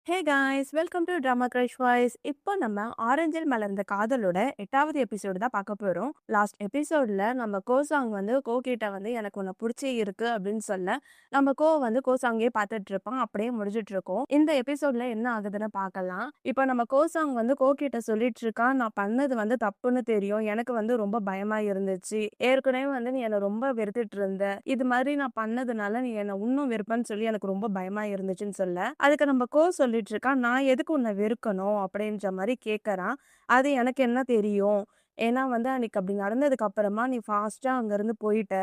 Hey guys welcome to drama crush voice. இப்போ நம்ம ஆரஞ்சில் மலர்ந்த காதலோட 8வது எபிசோடு தான் பார்க்க போறோம். லாஸ்ட் எபிசோட்ல நம்ம கோசாங் வந்து கிட்ட வந்து எனக்கு உன்னை பிடிச்சி இருக்கு அப்படின்னு சொல்ல நம்ம வந்து கோசாங்கே பார்த்துட்டு இருப்பான். அப்படியே முடிஞ்சிட்டு இருக்கோம். இந்த எபிசோட்ல என்ன ஆகுதுன்னு பார்க்கலாம். இப்போ நம்ம கோசாங் வந்து கிட்ட சொல்லிட்டு இருக்கான், நான் பண்ணது வந்து தப்புன்னு தெரியும், எனக்கு வந்து ரொம்ப பயமா இருந்துச்சு, ஏற்கனவே வந்து நீ என்னை ரொம்ப வெறுத்துட்டு இருந்த, இது மாதிரி நான் பண்ணதுனால நீ என்னை இன்னும் வெறுப்பன்னு சொல்லி எனக்கு ரொம்ப பயமா இருந்துச்சுன்னு சொல்ல, அதுக்கு நம்ம சொல்லிட்டு இருக்கான், நான் எதுக்கு உன்னை வெறுக்கணும் அப்படின்ற மாதிரி கேட்கறான். அது எனக்கு என்ன தெரியும், ஏன்னா வந்து அன்னைக்கு அப்படி நடந்ததுக்கு அப்புறமா நீ ஃபாஸ்டா அங்கிருந்து போயிட்ட,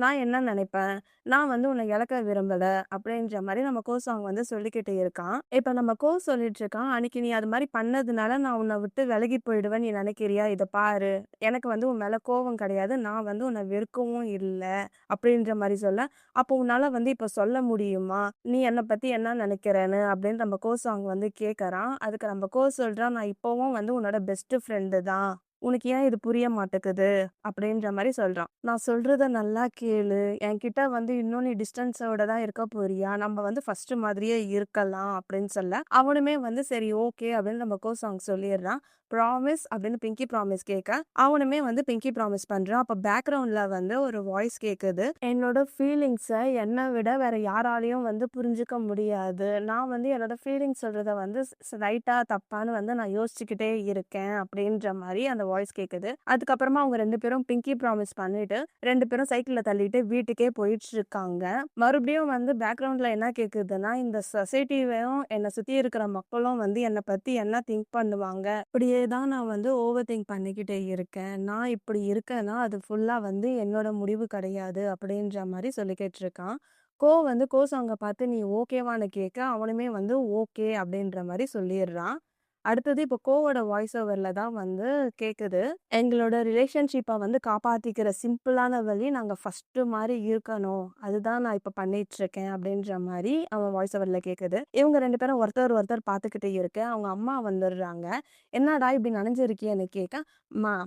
நான் என்ன நினைப்பேன், நான் வந்து உன்னை இழக்க விரும்பல அப்படின்ற மாதிரி நம்ம சாங் வந்து சொல்லிக்கிட்டு இருக்கான். இப்ப நம்ம சொல்லிட்டு இருக்கான், அன்னைக்கு நீ அது மாதிரி பண்ணதுனால நான் உன்னை விட்டு விலகி போயிடுவேன் நீ நினைக்கிறியா, இதை பாரு, எனக்கு வந்து உன் மேல கோபம் கிடையாது, நான் வந்து உன்னை வெறுக்கவும் இல்லை அப்படின்ற மாதிரி சொல்ல, அப்போ உன்னால வந்து இப்ப சொல்ல முடியுமா நீ என்னை பத்தி என்ன நினைக்கிறேன்னு அப்படின்னு நம்ம சாங் வந்து கேட்கறான். அதுக்கு நம்ம சொல்றான், நான் இப்பவும் வந்து உன்னோட பெஸ்ட் ஃப்ரெண்டு தான், உனக்கு ஏன் இது புரிய மாட்டேங்குது அப்படின்ற மாதிரி சொல்றான். நான் சொல்றத நல்லா கேளு, என்கிட்ட வந்து இன்னும் நீ டிஸ்டன்ஸோட தான் இருக்க போறியா, நம்ம வந்து ஃபர்ஸ்ட் மாதிரியே இருக்கலாம் அப்படின்னு சொல்ல, அவனுமே வந்து சரி ஓகே அப்படின்னு நம்ம சாங் சொல்லிடுறான். ப்ராமிஸ் அப்படின்னு பிங்கி ப்ராமிஸ் கேட்க அவனுமே வந்து பிங்கி ப்ராமிஸ் பண்றான். அப்ப பேக்ரவுண்ட்ல வந்து ஒரு வாய்ஸ் கேக்குது, என்னோட ஃபீலிங்ஸை என்னை விட வேற யாராலையும் வந்து புரிஞ்சுக்க முடியாது, நான் வந்து என்னோட ஃபீலிங்ஸ் சொல்றத வந்து ரைட்டா தப்பான்னு வந்து நான் யோசிச்சுக்கிட்டே இருக்கேன் அப்படின்ற மாதிரி அந்த வாய்ஸ் கேக்குது. அதுக்கப்புறமா அவங்க 2 பேரும் பிங்கி ப்ராமிஸ் பண்ணிட்டு 2 பேரும் சைக்கிள்ல தள்ளிட்டு வீட்டுக்கே போயிட்டு இருக்காங்க. மறுபடியும் வந்து பேக்ரவுண்ட்ல என்ன கேக்குதுன்னா, இந்த சொசைட்டியும் என்னை சுத்தி இருக்கிற மக்களும் வந்து என்னை பத்தி என்ன திங்க் பண்ணுவாங்க, இப்படியே தான் நான் வந்து ஓவர் திங்க் பண்ணிக்கிட்டே இருக்கேன், நான் இப்படி இருக்கேன்னா அது ஃபுல்லா வந்து என்னோட முடிவு கிடையாது அப்படின்ற மாதிரி சொல்லிக்கிட்டு இருக்கான். வந்து சாங்க பார்த்து நீ ஓகேவான்னு கேட்க அவனுமே வந்து ஓகே அப்படின்ற மாதிரி சொல்லிடுறான். அடுத்தது இப்போ கோவோட வாய்ஸ் ஓவர்ல தான் வந்து கேக்குது, எங்களோட ரிலேஷன்ஷிப்பை வந்து காப்பாத்திக்கிற சிம்பிளான வழி நாங்க ஃபர்ஸ்ட் மாதிரி இருக்கணும், அதுதான் நான் இப்போ பண்ணிட்டு இருக்கேன் அப்படின்ற மாதிரி அவன் வாய்ஸ் ஓவர்ல கேக்குது. இவங்க 2 பேரும் ஒருத்தர் ஒருத்தர் பார்த்துக்கிட்டே இருக்கு. அவங்க அம்மா வந்துடுறாங்க. என்னடா இப்படி நனைஞ்சிருக்கியன்னு கேட்க,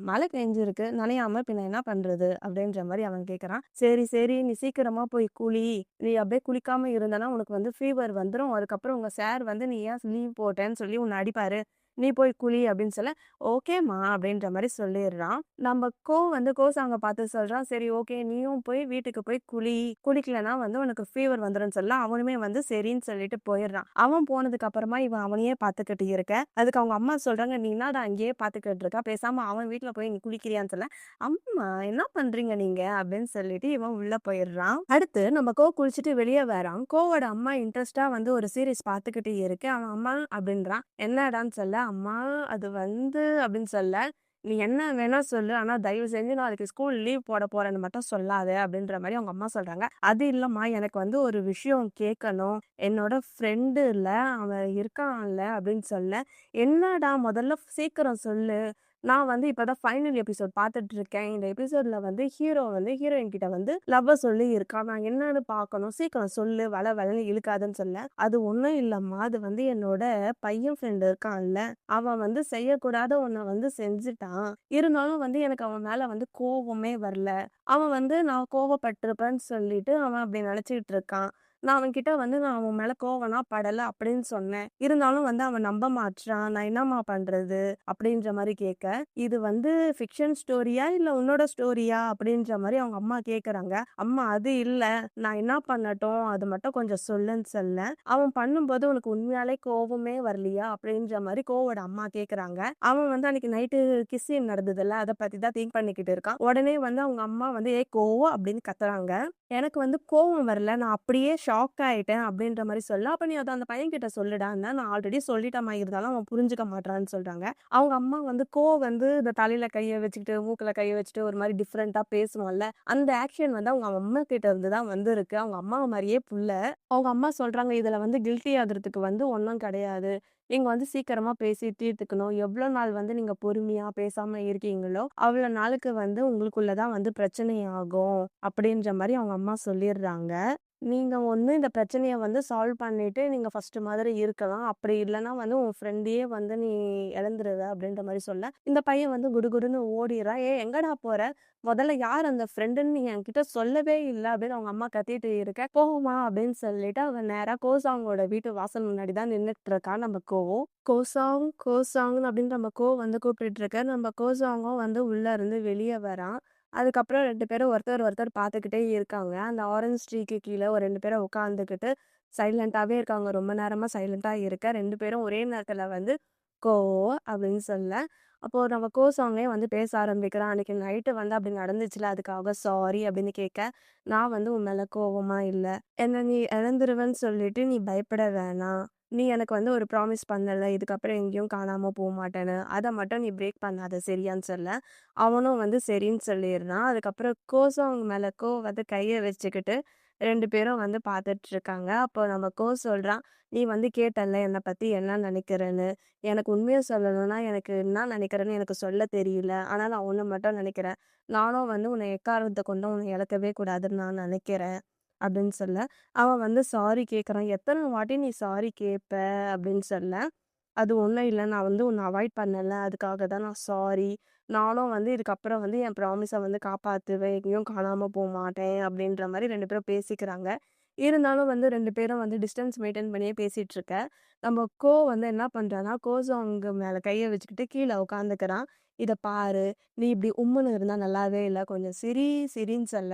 மழை பெஞ்சிருக்கு, நனையாம பின்ன என்ன பண்றது அப்படின்ற மாதிரி அவன் கேட்கறான். சரி சரி நீ சீக்கிரமா போய் குளி, நீ அப்படியே குளிக்காம இருந்தனா உனக்கு வந்து ஃபீவர் வந்துடும், அதுக்கப்புறம் உங்க சார் வந்து நீ ஏன் லீவ் போட்டேன்னு சொல்லி உன்னை அடிப்பாரு, நீ போய் குளி அப்படின்னு சொல்ல ஓகேம்மா அப்படின்ற மாதிரி சொல்லிடுறான். நம்ம வந்து சாங்க பார்த்து சொல்றான், சரி ஓகே நீயும் போய் வீட்டுக்கு போய் குளி, குளிக்கலன்னா வந்து உனக்கு ஃபீவர் வந்துடும் சொல்ல அவனுமே வந்து சரின்னு சொல்லிட்டு போயிடுறான். அவன் போனதுக்கு அப்புறமா இவன் அவனையே பார்த்துக்கிட்டு இருக்க, அதுக்கு அவங்க அம்மா சொல்றாங்க, நீ என்னடா அங்கேயே பார்த்துக்கிட்டு இருக்கா, பேசாம அவன் வீட்டுல போய் நீ குளிக்கிறியான்னு சொல்ல, அம்மா என்ன பண்றீங்க நீங்க அப்படின்னு சொல்லிட்டு இவன் உள்ள போயிடுறான். அடுத்து நம்ம குளிச்சுட்டு வெளியே வரான். கோவோட அம்மா இன்ட்ரெஸ்டா வந்து ஒரு சீரிஸ் பார்த்துக்கிட்டு இருக்கு. அவன் அம்மா அப்படின்றான். என்னடான்னு சொல்ல, அம்மா அது வந்து அப்படின்னு சொல்ல, நீ என்ன வேணா சொல்லு, ஆனா தயவு செஞ்சு நான் அதுக்கு ஸ்கூல் லீவ் போட போறேன்னு மட்டும் சொல்லாத அப்படின்ற மாதிரி அவங்க அம்மா சொல்றாங்க. அது இல்லம்மா எனக்கு வந்து ஒரு விஷயம் கேட்கணும், என்னோட ஃப்ரெண்டு இல்ல அவன் இருக்கான்ல அப்படின்னு சொல்ல, என்னடா முதல்ல சீக்கிரம் சொல்லு, நான் வந்து இப்பதான் ஃபைனல் எபிசோட் பார்த்துட்டு இருக்கேன், இந்த எபிசோட்ல வந்து ஹீரோ வந்து ஹீரோயின் கிட்ட வந்து லவ்வ சொல்லி இருக்கான், நான் என்னன்னு பார்க்கணும், சீக்கிரம் சொல்லு, வளன்னு இழுக்காதுன்னு சொல்ல, அது ஒன்றும் இல்லம்மா, அது வந்து என்னோட பையன் ஃப்ரெண்டு இருக்கான்ல, அவன் வந்து செய்யக்கூடாத ஒன்றை வந்து செஞ்சுட்டான், இருந்தாலும் வந்து எனக்கு அவன் மேல வந்து கோவமே வரல, அவன் வந்து நான் கோவப்பட்டிருப்பேன்னு சொல்லிட்டு அவன் அப்படி நினைச்சிட்டு இருக்கான், நான் அவன்கிட்ட வந்து நான் அவன் மேல கோவம்னா படல அப்படின்னு சொன்னேன், இருந்தாலும் வந்து அவன் நம்ப மாட்றான், நான் என்னம்மா பண்றது அப்படின்ற மாதிரி கேட்க, இது வந்து ஃபிக்ஷன் ஸ்டோரியா இல்ல உன்னோட ஸ்டோரியா அப்படின்ற மாதிரி அவங்க அம்மா கேக்குறாங்க. அம்மா அது இல்ல, நான் என்ன பண்ணட்டும் அது மட்டும் கொஞ்சம் சொல்லுன்னு சொல்ல, அவன் பண்ணும்போது உனக்கு உண்மையாலே கோவமே வரலையா அப்படின்ற மாதிரி கோவோட அம்மா கேக்குறாங்க. அவன் வந்து அன்னைக்கு நைட்டு கிஸ் சீன் நடந்ததுல்ல, அதை பத்தி தான் திங்க் பண்ணிக்கிட்டு இருக்கான். உடனே வந்து அவங்க அம்மா வந்து ஏ கோவம் அப்படின்னு கத்துறாங்க. எனக்கு வந்து கோவம் வரல, நான் அப்படியே ஷாக் ஆயிட்டேன் அப்படின்ற மாதிரி சொல்ல, அப்ப நீ அதை அந்த பையன் கிட்ட சொல்லுடான்னா, நான் ஆல்ரெடி சொல்லிட்டேம்மா, இருந்தாலும் அவன் புரிஞ்சுக்க மாட்டான்னு சொல்றாங்க. அவங்க அம்மா வந்து வந்து இந்த தலையில கையை வச்சுக்கிட்டு மூக்குல கையை வச்சுட்டு ஒரு மாதிரி டிஃப்ரெண்டா பேசணும்ல, அந்த ஆக்ஷன் வந்து அவங்க அம்மா கிட்ட இருந்து தான் வந்திருக்கு. அவங்க அம்மா மாதிரியே புள்ள. அவங்க அம்மா சொல்றாங்க, இதுல வந்து கில்ட்டி ஆகுறதுக்கு வந்து ஒன்றும் கிடையாது, நீங்க வந்து சீக்கிரமா பேசி தீர்த்துக்கணும், எவ்வளோ நாள் வந்து நீங்க பொறுமையா பேசாம இருக்கீங்களோ அவ்வளோ நாளுக்கு வந்து உங்களுக்குள்ளதான் வந்து பிரச்சனை ஆகும் அப்படின்ற மாதிரி அவங்க அம்மா சொல்லிடுறாங்க. நீங்க ஒண்ணு இந்த பிரச்சனைய வந்து சால்வ் பண்ணிட்டு, நீங்க ஃபர்ஸ்ட்டு மாதிரி இருக்கலாம். அப்படி இல்லன்னா வந்து உன் ஃப்ரெண்டையே வந்து நீ இழந்துருவ அப்படின்ற மாரி சொல்ல, இந்த பையன் வந்து குடுகுடுன்னு ஓடிர்றான். "ஏய் எங்கடா போற? முதல்ல யார் அந்த ஃப்ரெண்டுன்னு நீ என்கிட்ட சொல்லவே இல்ல" அப்படின்னு அவங்க அம்மா கத்திட்டு இருக்க, "போம்மா" அப்படின்னு சொல்லிட்டு அவன் நேரா கோசாங்கோட வீட்டு வாசல் முன்னாடி தான் நின்னுட்டு இருக்கான் நம்ம கோவ். கோசாங், கோசாங்ன்னு அப்படின்னு நம்ம வந்து கூப்பிட்டுட்டு இருக்க. நம்ம கோசாங்கும் வந்து உள்ள இருந்து வெளிய வரான். அதுக்கப்புறம் 2 பேரும் ஒருத்தர் ஒருத்தர் பார்த்துக்கிட்டே இருக்காங்க. அந்த ஆரஞ்ச் ட்ரீக்கு கீழ ஒரு 2 பேரும் உட்காந்துக்கிட்டு சைலண்டாவே இருக்காங்க. ரொம்ப நேரமா சைலண்டா இருக்க. 2 பேரும் ஒரே நேரத்துல வந்து "கோ" அப்படின்னு சொல்ல, அப்போ நம்ம கோ சாங்கே வந்து பேச ஆரம்பிக்கிறான். "அன்னைக்கு நைட்டு வந்து அப்படி நடந்துச்சுல்ல, அதுக்காக சாரி" அப்படின்னு கேட்க, "நான் வந்து உன் மேல கோவமா இல்ல. என்ன நீ இழந்துருவேன்னு சொல்லிட்டு நீ பயப்பட வேணாம். நீ எனக்கு வந்து ஒரு ப்ராமிஸ் பண்ணல, இதுக்கப்புறம் எங்கேயும் காணாம போமாட்டேன்னு. அத மட்டும் நீ பிரேக் பண்ணாத சரியான்னு" சொல்ல, அவனும் வந்து சரின்னு சொல்லிடுறான். அதுக்கப்புறம் கோசம் மேல வந்து கைய வச்சுக்கிட்டு 2 பேரும் வந்து பார்த்துட்டுருக்காங்க. அப்போ நம்ம சொல்றான், "நீ வந்து கேட்டல்ல என்ன பத்தி என்ன நினைக்கிறேன்னு. எனக்கு உண்மைய சொல்லணும்னா, எனக்கு என்ன நினைக்கிறேன்னு எனக்கு சொல்ல தெரியல. ஆனா நான் ஒண்ணு மட்டும் நினைக்கிறேன். நானும் வந்து உன்னை எக்காரணத்த கொண்டும் உன்னை இழக்கவே கூடாதுன்னு நான் நினைக்கிறேன்." அப்படின்னு சொல்ல, அவன் வந்து சாரி கேட்குறான். "எத்தன வாட்டி நீ சாரி கேட்ப?" அப்படின்னு சொல்ல, "அது ஒண்ணும் இல்ல. நான் வந்து உன்ன அவாய்ட் பண்ணல. அதுக்காக தான் நான் சாரி. நானும் வந்து இதுக்கப்புறம் வந்து என் ப்ராமிஸ வந்து காப்பாத்துவேன். எங்கேயும் காணாம போமாட்டேன்." அப்படின்ற மாரி 2 பேரும் பேசிக்கிறாங்க. இருந்தாலும் வந்து 2 பேரும் வந்து டிஸ்டன்ஸ் மெயின்டெயின் பண்ணியே பேசிட்டு இருக்க. நம்ம வந்து என்ன பண்றான்னா, கோசாங் மேல கைய வச்சுக்கிட்டு கீழ உட்காந்துக்கிறான். "இத பாரு, நீ இப்படி உம்முன்னு இருந்தா நல்லாவே இல்ல. கொஞ்சம் சிரி சிரின்னு" சொல்ல,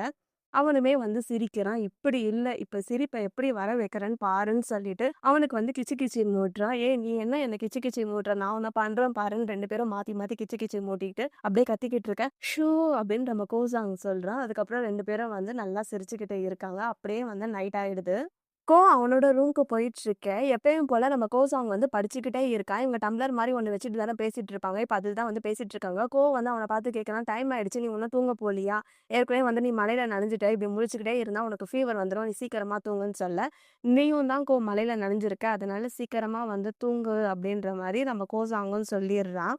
அவனுமே வந்து சிரிக்கிறான். "இப்படி இல்ல, இப்ப சிரிப்ப எப்படி வர வைக்கிறேன்னு பாருன்னு" சொல்லிட்டு, அவனுக்கு வந்து கிச்சு கிச்சு மூட்டுறான். "ஏய் நீ என்ன கிச்சு கிச்சு மூட்டுற? நான் உன்ன பண்றேன் பாருன்னு" 2 பேரும் மாத்தி மாத்தி கிச்சு கிச்சு மூட்டிட்டு, அப்படியே கத்திக்கிட்டு இருக்க. "ஷூ" அப்படின்னு நம்ம கோசாங் சொல்றான். அதுக்கப்புறம் 2 பேரும் வந்து நல்லா சிரிச்சுக்கிட்டு இருக்காங்க. அப்படியே வந்து நைட் ஆயிடுது. அவனோட ரூம்க்கு போயிட்டுருக்கேன். எப்பயும் போல நம்ம சாங் வந்து படிச்சுக்கிட்டே இருக்கான். இவங்க டம்ளர் மாரி ஒண்ணு வச்சுட்டு தானே பேசிட்டு இருப்பாங்க. இப்ப அதில தான் வந்து பேசிட்டு இருக்காங்க. வந்து அவன பார்த்து கேட்குறான், "டைம் ஆயிடுச்சு. நீ இன்னும் தூங்க போலியா? ஏற்கனவே வந்து நீ மழையில நனைஞ்சுட்ட. இப்படி முழிச்சுக்கிட்டே இருந்தா உனக்கு ஃபீவர் வந்துரும். நீ சீக்கிரமா தூங்குன்னு" சொல்ல, "நீயும் தான் மழையில நனைஞ்சிருக்க. அதனால சீக்கிரமா வந்து தூங்கு" அப்படின்ற மாரி நம்ம சாங்கும் சொல்லிர்றான்.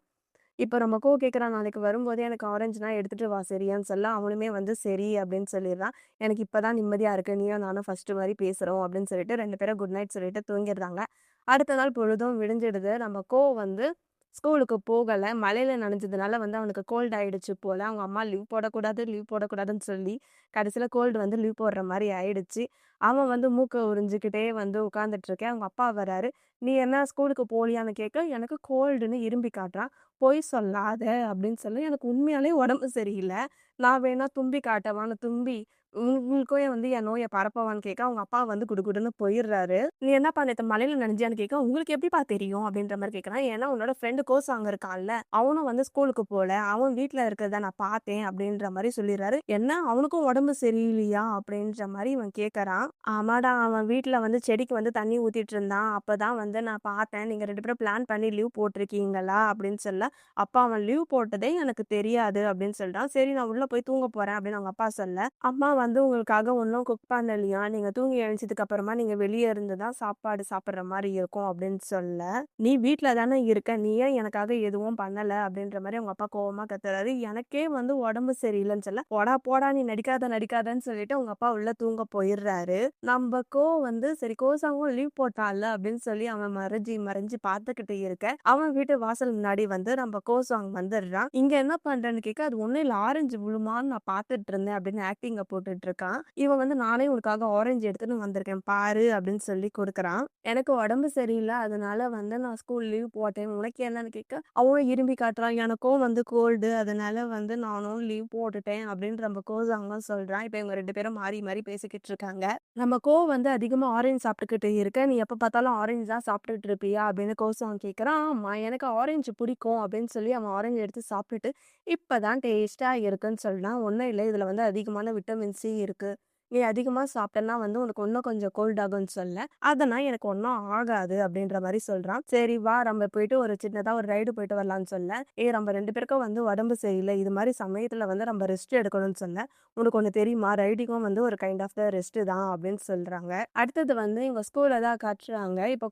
இப்ப நம்ம கேட்குறான், "நாளைக்கு வரும்போதே எனக்கு ஆரஞ்சுனா எடுத்துட்டு வா சரியான்னு" சொல்ல, அவனுமே வந்து சரி அப்படின்னு சொல்லிடுறான். "எனக்கு இப்ப தான் நிம்மதியா இருக்கு. நீயும் நானும் ஃபர்ஸ்ட்டு மாரி பேசுறோம்" அப்படின்னு சொல்லிட்டு 2 பேரும் குட் நைட் சொல்லிட்டு தூங்கிடுறாங்க. அடுத்த நாள் பொழுதும் விடிஞ்சிடுது. நம்ம வந்து ஸ்கூலுக்கு போகல. மழையில நனைஞ்சதுனால வந்து அவனுக்கு கோல்ட் ஆயிடுச்சு போல. அவங்க அம்மா லீவ் போடக்கூடாது, லீவ் போடக்கூடாதுன்னு சொல்லி, கடைசியில கோல்டு வந்து லீவ் போடுற மாரி ஆயிடுச்சு. அவன் வந்து மூக்க உறிஞ்சுக்கிட்டே வந்து உட்காந்துட்டு இருக்கேன். அவங்க அப்பா வராரு. "நீ என்ன ஸ்கூலுக்கு போலியான்னு?" கேட்க, "எனக்கு கோல்டுன்னு" இரும்பி காட்டுறான். "பொய் சொல்லாத" அப்படின்னு சொல்லி, "எனக்கு உண்மையாலே உடம்பு சரியில்ல. நான் வேணா தும்பி காட்டவான்னு" தும்பி உங்களுக்கும் வந்து என் நோய பரப்பவான்னு கேட்க, அவங்க அப்பா வந்து குடுகுடுன்னு போயிர்றாரு. "நீ என்னப்பா நேத்து மழையில நனைஞ்சியான்னு?" கேட்க, "உங்களுக்கு எப்படிப்பா தெரியும்?" அப்படின்ற மாரி கேட்குறான். "ஏன்னா உன்னோட ஃப்ரெண்டு கோசாங் இருக்கான்ல, அவனும் வந்து ஸ்கூலுக்கு போல. அவன் வீட்ல இருக்கிறத நான் பார்த்தேன்" அப்படின்ற மாரி சொல்லிர்றாரு. "என்ன அவனுக்கும் உடம்பு சரியில்லையா?" அப்படின்ற மாரி இவன் கேட்கறான். "ஆமாடா, அவன் வீட்ல வந்து செடிக்கு வந்து தண்ணி ஊத்திட்டு இருந்தான். அப்பதான் வந்து நான் பார்த்தேன். நீங்க 2 பேரும் பிளான் பண்ணி லீவ் போட்டிருக்கீங்களா?" அப்படின்னு சொல்ல, "அப்பா அவன் லீவ் போட்டதே எனக்கு தெரியாது" அப்படின்னு சொல்றான். "சரி நான் உள்ள போய் தூங்க போறேன்" அப்படின்னு அவங்க அப்பா சொல்ல, "அம்மா வந்து உங்களுக்காக ஒண்ணும் குக் பண்ணலையாம். நீங்க தூங்கி எழுந்ததுக்கு அப்புறமா நீங்க வெளிய இருந்து தான் சாப்பாடு சாப்பிடுற மாரி இருக்கும்" அப்படின்னு சொல்ல, "நீ வீட்ல தானே இருக்க. நீ ஏன் எனக்காக எதுவும் பண்ணல?" அப்படின்ற மாரி அவங்க அப்பா கோவமா கத்துறாரு. எனக்கே வந்து உடம்பு சரியில்லன்னு சொல்ல, "போடா போடா நீ நடிக்காத நடிக்காதன்னு" சொல்லிட்டு அவங்க அப்பா உள்ள தூங்க போயிர்றாரு. நம்ப வந்து சரி கோசாவும் லீவ் போட்டான்ல அப்படின்னு சொல்லி அவன் மறைஞ்சு மறைஞ்சு பார்த்துக்கிட்டு இருக்க, அவன் வீட்டு வாசல் முன்னாடி வந்து நம்ம கோசாங் வந்துடுறான். "இங்க என்ன பண்றேன்னு?" கேட்க, "அது ஒண்ணும் இல்ல ஆரஞ்சு விழுமான்னு நான் பார்த்துட்டு இருந்தேன்" அப்படின்னு ஆக்டிங்க போட்டுட்டு இருக்கான். இவன் வந்து, "நானே உனக்காக ஆரஞ்சு எடுத்துட்டு வந்திருக்கேன் பாரு" அப்படின்னு சொல்லி குடுக்குறான். "எனக்கு உடம்பு சரியில்ல. அதனால வந்து நான் ஸ்கூல் லீவ் போட்டேன். உனக்கு என்னன்னு?" கேட்க, அவனும் இரும்பி காட்டுறான். "எனக்கும் வந்து கோல்டு. அதனால வந்து நானும் லீவ் போட்டுட்டேன்" அப்படின்னு நம்ம கோசாங்கும் சொல்றான். இப்ப இவங்க 2 பேரும் மாறி மாறி பேசிக்கிட்டு இருக்காங்க. நம்ம வந்து அதிகமா ஆரஞ்சு சாப்பிட்டுக்கிட்டு இருக்க. "நீ எப்ப பார்த்தாலும் ஆரஞ்சு தான் சாப்பிட்டுட்டு இருப்பியா?" அப்படின்னு கோசாங் கேட்குறான். "ஆமா, எனக்கு ஆரஞ்சு பிடிக்கும்" அப்படின்னு சொல்லி அவன் ஆரஞ்சு எடுத்து சாப்பிட்டுட்டு, "இப்பதான் டேஸ்ட்டா இருக்குன்னு" சொல்றான். "ஒண்ணும் இல்ல. இதுல வந்து அதிகமான விட்டமின் சி இருக்கு. நீ அதிகமா சாப்பிட்டன்னா வந்து உனக்கு இன்னும் கொஞ்சம் கோல்ட் ஆகும்ன்னு" சொல்ல, "அதெல்லாம் எனக்கு ஒண்ணும் ஆகாது" அப்படின்ற மாரி சொல்றான். "சரி வா நம்ம போயிட்டு ஒரு சின்னதா ஒரு ரைடு போயிட்டு வரலான்னு" சொல்ல, நம்ம 2 பேருக்கும் வந்து உடம்பு சரியில்ல. இது மாரி சமயத்துல வந்து நம்ம ரெஸ்ட் எடுக்கணும்னு சொல்ல, "உனக்கு ஒண்ணு தெரியுமா? ரைடிங்கும் வந்து ஒரு கைண்ட் ஆஃப் த ரெஸ்ட் தான்" அப்படின்னு சொல்றாங்க. அடுத்தது வந்து இவங்க ஸ்கூல்ல தான் காட்டுறாங்க. இப்ப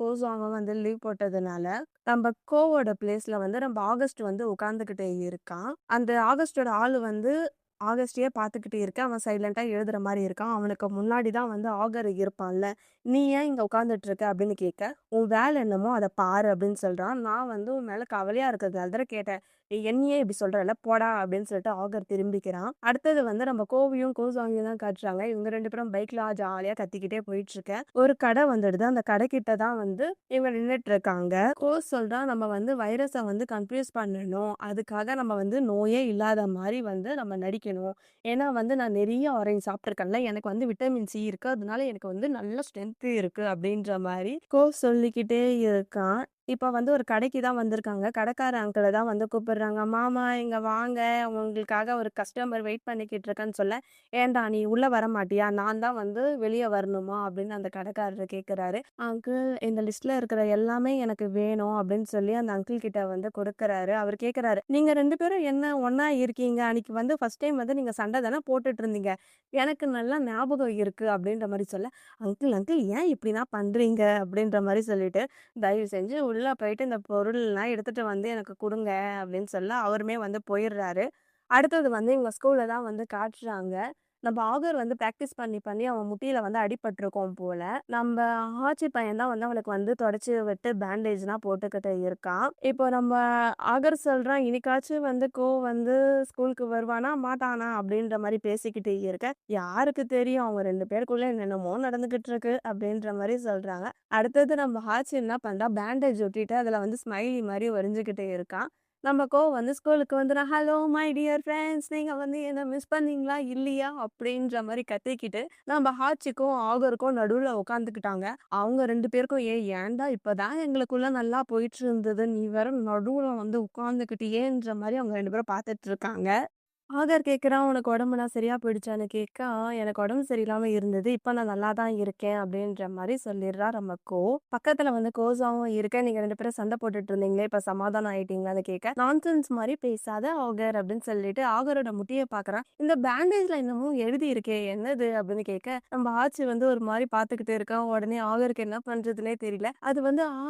கோசாங்கும் வந்து லீவ் போட்டதுனால, நம்ம வோட பிளேஸ்ல வந்து நம்ம ஆகஸ்ட் வந்து உட்கார்ந்துகிட்டு இருக்கான். அந்த ஆகஸ்ட்டோட ஆளு வந்து ஆகஸ்டையே பார்த்துக்கிட்டு இருக்க. அவன் சைலன்ட்டா எழுதுற மாரி இருக்கான். அவனுக்கு முன்னாடி தான் வந்து ஆகர் இருப்பான்ல. "நீ ஏன் இங்க உட்காந்துட்டு இருக்க?" அப்படின்னு கேட்க, "உன் வேலை என்னமோ அத பாரு" அப்படின்னு சொல்றான். நான் வந்து உன் மேல கவலையா இருக்கிறதுனால தானே கேட்டேன். என்னையே இப்படி சொல்றல்ல, போடா அப்படின்னு சொல்லிட்டு ஆகர் திரும்பிக்கிறான். அடுத்தது வந்து நம்ம கோவியும், கோசாங்கியும் தான் காட்டுறாங்க. இவங்க 2 பேரும் பைக்ல ஜாலியா கத்திக்கிட்டே போயிட்டு இருக்க. ஒரு கடை வந்துடுது. அந்த கடைக்கிட்ட தான் வந்து இவங்க நின்னுட்டு இருக்காங்க. கோஸ் சொல்றான், நம்ம வந்து வைரஸ வந்து கன்ஃப்யூஸ் பண்ணணும். அதுக்காக நம்ம வந்து நோயே இல்லாத மாரி வந்து நம்ம நடிக்கணும். ஏன்னா வந்து நான் நெறைய ஆரஞ்சு சாப்பிட்டுருக்கேன்ல, எனக்கு வந்து விட்டமின் சி இருக்கு. அதனால எனக்கு வந்து நல்ல ஸ்ட்ரென்த் இருக்கு அப்படின்ற மாரி கோஸ் சொல்லிக்கிட்டே இருக்கான். இப்ப வந்து ஒரு கடைக்கு தான் வந்திருக்காங்க. கடைக்கார அங்கிள தான் வந்து கூப்பிடுறாங்க. "மாமா இங்க வாங்க. உங்களுக்காக ஒரு கஸ்டமர் வெயிட் பண்ணிக்கிட்டு இருக்கேன்னு" சொல்ல, "ஏன்டா நீ உள்ள வரமாட்டியா? நான் தான் வந்து வெளிய வரணுமா?" அப்படின்னு அந்த கடைக்காரர் கேட்குறாரு. "அங்கிள் இந்த லிஸ்ட்ல இருக்கிற எல்லாமே எனக்கு வேணும்" அப்படின்னு சொல்லி அந்த அங்கிள் கிட்ட வந்து கொடுக்குறாரு. அவரு கேட்குறாரு, "நீங்க 2 பேரும் என்ன ஒண்ணா இருக்கீங்க? அன்னைக்கு வந்து ஃபர்ஸ்ட் டைம் வந்து நீங்க சண்டை தானே போட்டுட்டு இருந்தீங்க. எனக்கு நல்லா ஞாபகம் இருக்கு" அப்படின்ற மாரி சொல்ல, "அங்கிள் அங்கிள் ஏன் இப்படிலாம் பண்றீங்க?" அப்படின்ற மாரி சொல்லிட்டு, "தயவு செஞ்சு உள்ள போயிட்டு இந்த பொருள்லாம் எடுத்துட்டு வந்து எனக்கு குடுங்க" அப்படின்னு சொல்ல, அவருமே வந்து போயிடுறாரு. அடுத்தது வந்து இவங்க ஸ்கூல்ல தான் வந்து காட்டுறாங்க. நம்ம ஆகர் வந்து பிராக்டிஸ் பண்ணி பண்ணி அவன் முட்டியில வந்து அடிபட்டுருக்கும் போல. நம்ப ஆச்சி பையன் தான் வந்து அவனுக்கு வந்து தொடச்சு விட்டு பேண்டேஜ்லாம் போட்டுக்கிட்டு இருக்கான். இப்போ நம்ம ஆகர் சொல்றான், "இன்னைக்காச்சும் வந்து வந்து ஸ்கூலுக்கு வருவானா? மாட்டானா?" அப்படின்ற மாரி பேசிக்கிட்டு இருக்க. யாருக்கு தெரியும்? அவங்க 2 பேருக்குள்ள என்னென்னமோ நடந்துகிட்டு இருக்கு அப்படின்ற மாரி சொல்றாங்க. அடுத்தது நம்ம ஆச்சி என்ன பண்றா, பேண்டேஜ் ஒட்டிட்டு அதுல வந்து ஸ்மைலி மாரி வரைஞ்சுகிட்டு இருக்கான். நம்ம வந்து ஸ்கூலுக்கு வந்துடும், "ஹலோ மை டியர் ஃப்ரெண்ட்ஸ், நீங்க வந்து என்ன மிஸ் பண்ணீங்களா? இல்லையா?" அப்படின்ற மாரி கத்திக்கிட்டு நம்ம ஹாச்சிக்கும், ஆகருக்கும் நடுவுல உட்காந்துக்கிட்டாங்க. அவங்க 2 பேருக்கும், ஏன்டா இப்பதான் எங்களுக்குள்ள நல்லா போயிட்டு இருந்தது. நீ வேற நடுவுல வந்து உட்காந்துக்கிட்டியேன்ற மாரி அவங்க 2 பேரும் பார்த்துட்டு இருக்காங்க. ஆகார் கேட்குறான், "உனக்கு உடம்புலாம் சரியா போயிடுச்சான்னு?" கேட்க, எனக்கு உடம்பு சரியில்லாம இருந்தது. இப்ப நான் நல்லா தான் இருக்கேன்." அப்படின்ற மாரி சொல்லிடுறா ரமக்கோ. பக்கத்துல வந்து கோஸாவும் இருக்க, "நீங்க 2 பேரும் சண்டை போட்டுட்டு இருந்தீங்களே, இப்ப சமாதானம் ஆயிட்டீங்களான்னு?" கேட்க, "நான்சென்ஸ் மாரி பேசாத ஆகர்" அப்படின்னு சொல்லிட்டு ஆகரோட முட்டிய பார்க்குறான். "இந்த பேண்டேஜ்ல என்னமோ எழுதி இருக்கே, என்னது?" அப்படின்னு கேட்க, நம்ம ஆச்சி வந்து ஒரு மாரி பார்த்துக்கிட்டு இருக்கான். உடனே ஆகருக்கு என்ன பண்றதுன்னே தெரியல. அது வந்து ஆ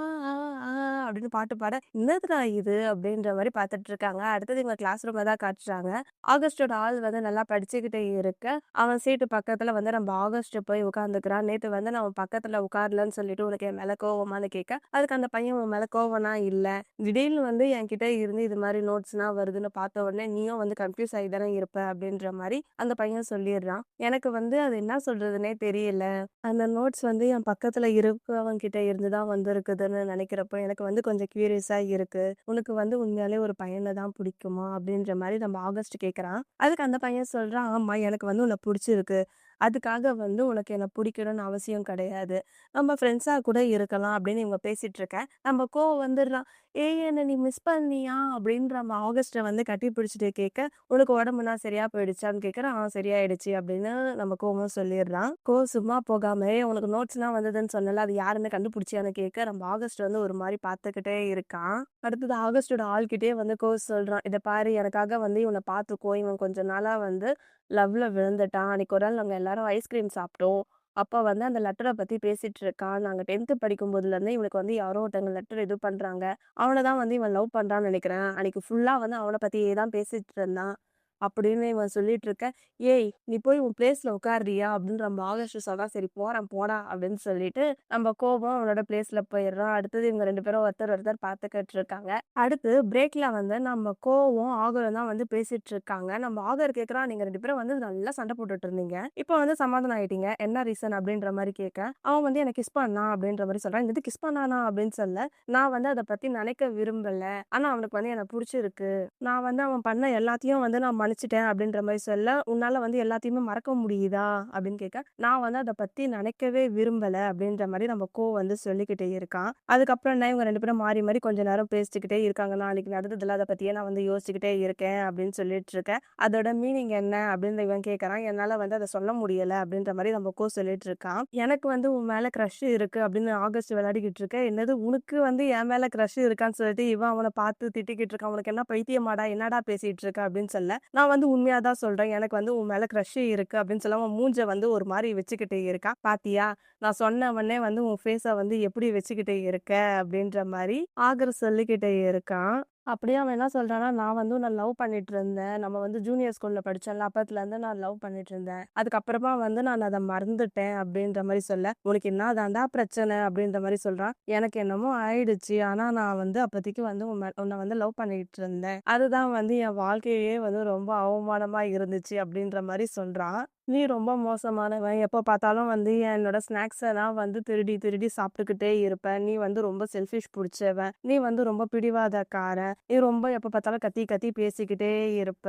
ஆ அப்படின்னு பாட்டு பாட, "என்னதுடா இது?" அப்படின்ற மாரி பார்த்துட்டு இருக்காங்க. அடுத்தது இவங்க கிளாஸ் ரூம்ல தான் காட்டுறாங்க. ஆகஸ்ட்டோட ஆள் வந்து நல்லா படிச்சுக்கிட்டே இருக்க, அவன் சீட்டு பக்கத்துல வந்து நம்ம ஆகஸ்ட் போய் உட்காந்துக்கிறான். நேத்து வந்து நான் உன் பக்கத்துல உட்காரலன்னு சொல்லிட்டு உனக்கு என் மேல கோவமான்னு கேட்க, அதுக்கு அந்த பையன் உன் மேல கோவம்லாம் இல்ல. திடீர்னு வந்து என்கிட்ட இருந்து இது மாரி நோட்ஸ்லாம் வருதுன்னு பார்த்த உடனே நீயும் வந்து கன்ஃப்யூஸ் ஆகி தானே இருப்ப அப்படின்ற மாரி அந்த பையன் சொல்லிடுறான். எனக்கு வந்து அது என்ன சொல்றதுன்னே தெரியல. அந்த நோட்ஸ் வந்து என் பக்கத்துல இருக்கவன் கிட்ட இருந்து தான் வந்திருக்குதுன்னு நினைக்கிறப்போ எனக்கு வந்து கொஞ்சம் கியூரியஸா இருக்கு. உனக்கு வந்து உண்மையாலே ஒரு பையன தான் பிடிக்குமா? அப்படின்ற மாரி நம்ம ஆகஸ்ட் கேட்குறான். அதுக்கு அந்த பையன் சொல்றான், "ஆமா எனக்கு வந்து உன்ன புடிச்சிருக்கு. அதுக்காக வந்து உனக்கு என்ன பிடிக்கணும்னு அவசியம் கிடையாது. நம்ம ஃப்ரெண்ட்ஸா கூட இருக்கலாம்." அப்படின்னு இவங்க பேசிட்டு இருக்க, நம்ம வந்துடுறான். "ஏய் என்ன நீ மிஸ் பண்ணியா?" அப்படின்ற நம்ம ஆகஸ்ட்ட வந்து கட்டி பிடிச்சுட்டு கேட்க, "உனக்கு உடம்புலாம் சரியா போயிடுச்சான்னு?" கேட்குறான். சரியாயிடுச்சு" அப்படின்னு நம்ம கோவும் சொல்லிடுறான். சும்மா போகாம, "ஏய் உனக்கு நோட்ஸ்லாம் வந்ததுன்னு சொன்னேன்ல, அது யாருன்னு கண்டுபிடிச்சியான்னு?" கேட்க, நம்ம ஆகஸ்ட் வந்து ஒரு மாரி பார்த்துக்கிட்டே இருக்கான். அடுத்தது ஆகஸ்ட்டோட ஆள்கிட்டயே வந்து சொல்றான், "இத பாரு எனக்காக வந்து இவன பார்த்துக்கோ. இவன் கொஞ்ச நாளா வந்து லவ்ல விழுந்துட்டான். அன்னைக்கு ஒரு நாள் நாங்க எல்லாரும் ஐஸ்கிரீம் சாப்பிட்டோம். அப்ப வந்து அந்த லெட்டர பத்தி பேசிட்டு இருக்கான். நாங்க 10த் படிக்கும்போதுலருந்தே இவனுக்கு வந்து யாரோ ஒருத்தவங்க லெட்டர் இது பண்றாங்க. அவன தான் வந்து இவன் லவ் பண்றான்னு நெனைக்கிறேன். அன்னைக்கு ஃபுல்லா வந்து அவன பத்தியே தான் பேசிட்டு இருந்தான்." அப்படின்னு இவன் சொல்லிட்டு இருக்க, "ஏய் நீ போய் உன் பிளேஸ்ல உட்காருறியா?" அப்படின்னு நம்ம ஆகஸ்ட் சொல்றா. "சரி போறேன் போடா" அப்படின்னு சொல்லிட்டு நம்ம கோவம் அவனோட பிளேஸ்ல போயிடுறான். அடுத்தது இவங்க 2 பேரும் ஒருத்தர் ஒருத்தர் பார்த்துக்கிட்டு இருக்காங்க. அடுத்து பிரேக்ல வந்து நம்ம கோவும், ஆகரும் தான் வந்து பேசிட்டு இருக்காங்க. நம்ம ஆகர் கேட்குறான், "நீங்க 2 பேரும் வந்து நல்லா சண்டை போட்டுட்டு இருந்தீங்க. இப்போ வந்து சமாதானம் ஆயிட்டீங்க. என்ன ரீசன்?" அப்படின்ற மாரி கேட்க, அவன் வந்து "என்ன கிஸ் பண்ணான்" அப்படின்ற மாரி சொல்றான். "என்னது கிஸ் பண்ணானா?" அப்படின்னு சொல்ல, "நான் வந்து அத பத்தி நினைக்க விரும்பல. ஆனா அவனுக்கு வந்து என்ன புடிச்சிருக்கு. நான் வந்து அவன் பண்ண எல்லாத்தையும் வந்து நான் மன்னிச்சுட்டேன்" அப்படின்ற மாரி சொல்ல, "உன்னால வந்து எல்லாத்தையுமே மறக்க முடியுதா?" அப்படின்னு கேட்க, "நான் வந்து அத பத்தி நினைக்கவே விரும்பல" அப்படின்ற மாரி நம்ம வந்து சொல்லிக்கிட்டே இருக்கான். அதுக்கப்புறம் என்ன இவங்க 2 பேரும் மாறி மாறி கொஞ்ச நேரம் பேசிச்சுக்கிட்டே இருக்காங்க. "நான் அன்னைக்கு நடந்ததுல அத பத்தியே நான் வந்து யோசிச்சுக்கிட்டே இருக்கேன்" அப்படின்னு சொல்லிட்டு இருக்கேன். "அதோட மீனிங் என்ன?" அப்படின்னு இவன் கேட்கறான். "என்னால வந்து அத சொல்ல முடியல" அப்படின்ற மாரி நம்ம சொல்லிட்டு இருக்கான். "எனக்கு வந்து உன் மேல கிரஷ் இருக்கு" அப்படின்னு ஆகஸ்ட் விளையாடிக்கிட்டு இருக்க. "என்னது உனக்கு வந்து என் மேல கிரஷ் இருக்கான்னு?" சொல்லிட்டு இவன் அவன பார்த்து திட்டிக்கிட்டு இருக்கான். "உனக்கு என்ன பைத்தியமாடா? என்னடா பேசிட்டு இருக்க?" அப்படின்னு சொல்ல, "நான் வந்து உண்மையா தான் சொல்றேன். எனக்கு வந்து உன் மேல கிரஷ் இருக்கு" அப்படின்னு சொல்ல அவன் மூஞ்ச வந்து ஒரு மாரி வச்சுக்கிட்டு இருக்கான். "பாத்தியா? நான் சொன்ன உடனே வந்து உன் ஃபேஸ வந்து எப்படி வச்சுக்கிட்டு இருக்க?" அப்படின்ற மாரி ஆகர் சொல்லிக்கிட்டே இருக்கான். அப்படியே அவன் என்ன சொல்றான்னா, "நான் வந்து உன்ன லவ் பண்ணிட்டு இருந்தேன். நம்ம வந்து ஜூனியர் ஸ்கூல்ல படிச்சோம்ல, அப்பத்துலருந்து நான் லவ் பண்ணிட்டு இருந்தேன். அதுக்கப்புறமா வந்து நான் அத மறந்துட்டேன்." அப்படின்ற மாரி சொல்ல, "உனக்கு என்ன தான்டா பிரச்சனை?" அப்படின்ற மாரி சொல்றான். "எனக்கு என்னமோ ஆயிடுச்சு. ஆனா நான் வந்து அப்பதைக்கு வந்து உன்ன வந்து லவ் பண்ணிட்டு இருந்தேன். அதுதான் வந்து என் வாழ்க்கையே வந்து ரொம்ப அவமானமா இருந்துச்சு." அப்படின்ற மாரி சொல்றான். "நீ ரொம்ப மோசமானவன். எப்ப பார்த்தாலும் வந்து என்னோட ஸ்நாக்ஸ் எல்லாம் வந்து திருடி திருடி சாப்பிட்டுக்கிட்டே இருப்ப. நீ வந்து ரொம்ப செல்ஃபிஷ் புடிச்சவன். நீ வந்து ரொம்ப பிடிவாதக்காரன். நீ ரொம்ப எப்ப பார்த்தாலும் கத்தி கத்தி பேசிக்கிட்டே இருப்ப.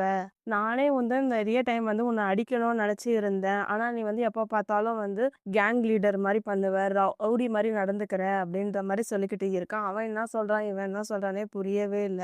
நானே வந்து நெறைய டைம் வந்து உன்ன அடிக்கணும்னு நெனச்சு இருந்தேன். ஆனா நீ வந்து எப்ப பார்த்தாலும் வந்து கேங் லீடர் மாரி பண்ணுவ. ரவுடி மாரி நடந்துக்கிற." அப்படின்ற மாரி சொல்லிக்கிட்டு இருக்கான். அவன் என்ன சொல்றான், இவன் என்ன சொல்றான்னே புரியவே இல்ல.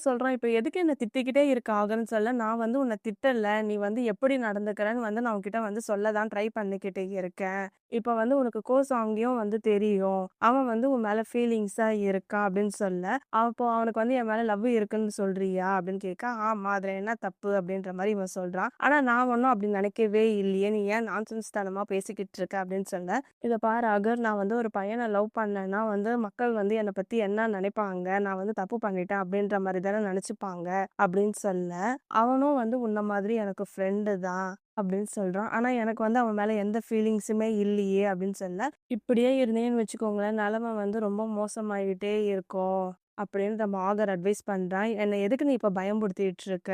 சொல்றான், "இப்ப எதுக்கு என்ன திட்டிக்கிட்டே இருக்க ஆகன்னு சொல்ல, நான் வந்து உன்ன திட்டல. நீ வந்து எப்படி நடந்துக்கிறன்னு வந்து நான் உன்கிட்ட வந்து சொல்ல தான் ட்ரை பண்ணிக்கிட்டு இருக்கேன். இப்ப வந்து உனக்கு சாங்கியும் வந்து தெரியும். அவன் வந்து உன் மேல ஃபீலிங்ஸா இருக்கான்." அப்படின்னு சொல்ல, அப்போ "அவனுக்கு வந்து என் மேல லவ் இருக்குன்னு சொல்றியா?" அப்படின்னு கேட்க, "ஆமா. அதுல என்ன தப்பு?" அப்படின்ற மாரி இவன் சொல்றான். "ஆனா நான் ஒண்ணும் அப்படி நினைக்கவே இல்லையே. நீ ஏன் நான்சென்ஸ் தனமா பேசிக்கிட்டு இருக்க?" அப்படின்னு சொல்ல, "இத பாரு அகர், நான் வந்து ஒரு பையன லவ் பண்ணேன்னா வந்து மக்கள் வந்து என்ன பத்தி என்ன நினைப்பாங்க? நான் வந்து தப்பு பண்ணிட்டேன் அப்படின்ற மாரி தானே நினைச்சுப்பாங்க." அப்படின்னு சொல்ல, அவனும் வந்து "உன்ன மாதிரி எனக்கு ஃப்ரெண்டு தான்." அப்படின்னு சொல்றான். ஆனா எனக்கு வந்து அவன் மேல எந்த ஃபீலிங்ஸுமே இல்லையே அப்படின்னு சொல்ல, "இப்படியே இருந்தேன்னு வச்சுக்கோங்களேன், நிலைமை வந்து ரொம்ப மோசமாயிட்டே இருக்கும்." அப்படின்னு நம்ம ஆதர் அட்வைஸ் பண்றான். "என்ன எதுக்கு நீ இப்ப பயம்புடுத்திட்டு இருக்க?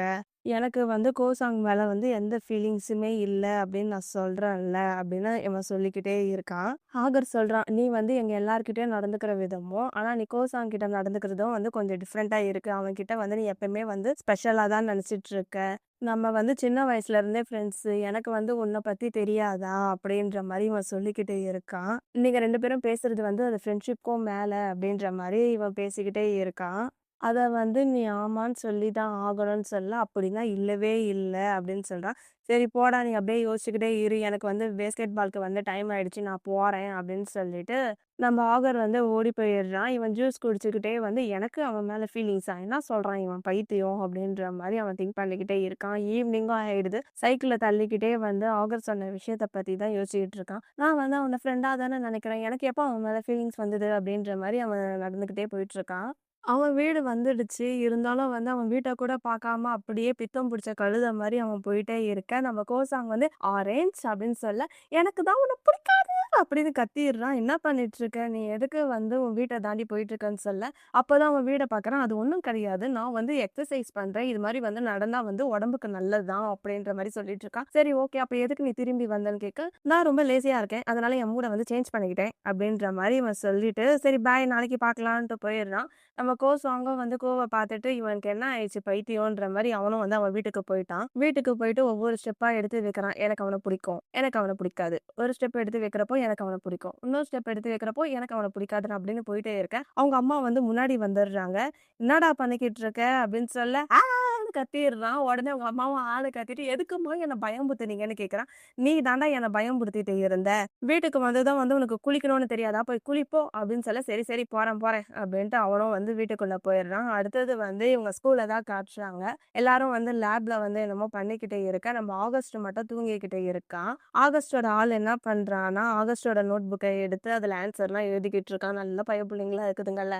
எனக்கு வந்து கோசாங் மேல வந்து எந்த ஃபீலிங்ஸுமே இல்ல அப்படின்னு நான் சொல்றேன்ல." அப்படின்னு இவன் சொல்லிக்கிட்டே இருக்கான். ஆகர் சொல்றான், "நீ வந்து எங்க எல்லார்கிட்டயும் நடந்துக்கிற விதமும், ஆனா நீ கோசாங் கிட்ட நடந்துக்கிறதும் வந்து கொஞ்சம் டிஃப்ரெண்ட்டா இருக்கு. அவன்கிட்ட வந்து நீ எப்பவுமே வந்து ஸ்பெஷலா தான் நெனச்சிட்டு இருக்க. நம்ம வந்து சின்ன வயசுல இருந்தே ஃப்ரெண்ட்ஸு. எனக்கு வந்து உன்ன பத்தி தெரியாதா?" அப்படின்ற மாரி இவன் சொல்லிக்கிட்டு இருக்கான். நீங்க 2 பேரும் பேசுறது வந்து அது ஃப்ரெண்ட்ஷிப்க்கும் மேல அப்படின்ற மாரி இவன் பேசிக்கிட்டே இருக்கான். அத வந்து நீ ஆமான்னு சொல்லி தான் ஆகணும்னு சொல்ல, "அப்படின்னா இல்லவே இல்ல." அப்படின்னு சொல்றான். "சரி போடா, நீ அப்படியே யோசிச்சுக்கிட்டே இரு. எனக்கு வந்து பேஸ்கெட் பால்க்கு வந்து டைம் ஆயிடுச்சு. நான் போறேன்." அப்படின்னு சொல்லிட்டு நம்ம ஆகர் வந்து ஓடி போயிடுறான். இவன் ஜூஸ் குடிச்சுக்கிட்டே வந்து எனக்கு அவன் மேல ஃபீலிங்ஸா? என்ன சொல்றான் இவன் பைத்தியம் அப்படின்ற மாரி அவன் திங்க் பண்ணிக்கிட்டே இருக்கான். ஈவினிங்கும் ஆயிடுது. சைக்கிள தள்ளிக்கிட்டே வந்து ஆகர் சொன்ன விஷயத்த பத்தி தான் யோசிச்சுக்கிட்டு இருக்கான். "நான் வந்து அவன ஃப்ரெண்டா தானே நெனைக்கிறேன். எனக்கு எப்போ அவன் மேல ஃபீலிங்ஸ் வந்தது?" அப்படின்ற மாரி அவன் நடந்துக்கிட்டே போயிட்டுருக்கான். அவன் வீடு வந்துடுச்சு. இருந்தாலும் வந்து அவன் வீட்ட கூட பார்க்காம அப்படியே பித்தம் பிடிச்ச கழுத மாரி அவன் போயிட்டே இருக்க, நம்ம கோசாங் வந்து "ஆரஞ்ச்" அப்படின்னு சொல்ல, "எனக்கு தான் உன்ன பிடிக்காது." அப்படின்னு கத்திர்றான். "என்ன பண்ணிட்டு இருக்க? நீ எதுக்கு வந்து உன் வீட்ட தாண்டி போயிட்டுருக்கன்னு?" சொல்ல, அப்பதான் அவன் வீட பார்க்குறான். "அது ஒண்ணும் கிடையாது. நான் வந்து எக்சர்சைஸ் பண்றேன். இது மாரி வந்து நடந்தா வந்து உடம்புக்கு நல்லது தான்." அப்படின்ற மாரி சொல்லிட்டு இருக்கான். "சரி ஓகே. அப்ப எதுக்கு நீ திரும்பி வந்தன்னு?" கேட்க, "நான் ரொம்ப லேசியா இருக்கேன். அதனால என் மூட வந்து சேஞ்ச் பண்ணிக்கிட்டேன்." அப்படின்ற மாரி இவன் சொல்லிட்டு, "சரி பாய், நாளைக்கு பார்க்கலான்ட்டு" போயிடுறான். நம்ம சாங்கும் வந்து கோவ பார்த்துட்டு, இவனுக்கு என்ன ஆயிடுச்சு பைத்தியம்ன்ற மாரி அவனும் வந்து அவன் வீட்டுக்கு போயிட்டான். வீட்டுக்கு போயிட்டு ஒவ்வொரு ஸ்டெப்பா எடுத்து வைக்கிறான். எனக்கு அவன பிடிக்கும். எனக்கு அவன பிடிக்காது. ஒரு ஸ்டெப் எடுத்து வைக்கிறப்போ எனக்கு அவன பிடிக்கும். இன்னொரு ஸ்டெப் எடுத்து வைக்கிறப்போ எனக்கு அவன பிடிக்காதுன்னு அப்படின்னு போயிட்டே இருக்க, அவங்க அம்மா வந்து முன்னாடி வந்துடுறாங்க. "என்னடா பண்ணிக்கிட்டு இருக்க?" அப்படின்னு சொல்ல, ஆன்னு கத்திடுறான். உடனே அவங்க அம்மாவும் ஆன்னு கத்திட்டு, "எதுக்கும்மா என்ன பயம்புறுத்துனீங்கன்னு?" கேட்குறான். "நீ தான்டா என்ன பயம்புறுத்திட்டு இருந்த. வீட்டுக்கு வந்ததும் வந்து உனக்கு குளிக்கணும்னு தெரியாதா? போய் குளி போ." அப்படின்னு சொல்ல, "சரி, சரி போறேன், போறேன்." அப்படின்ட்டு அவனும் வந்து வீட்டுக்குள்ள போயிடுறான். அடுத்தது வந்து இவங்க ஸ்கூல்ல தான் காட்டுறாங்க. எல்லாரும் வந்து லேப்ல வந்து என்னமோ பண்ணிக்கிட்டு இருக்க, நம்ம ஆகஸ்ட் மட்டும் தூங்கிக்கிட்டு இருக்கான். ஆகஸ்ட்டோட ஆள் என்ன பண்றான்னா, ஆகஸ்ட்டோட நோட் புக்க எடுத்து அதுல ஆன்ஸர்லாம் எழுதிக்கிட்டு இருக்கான். நல்ல பயப்புள்ளைங்களா இருக்குதுங்கல்ல.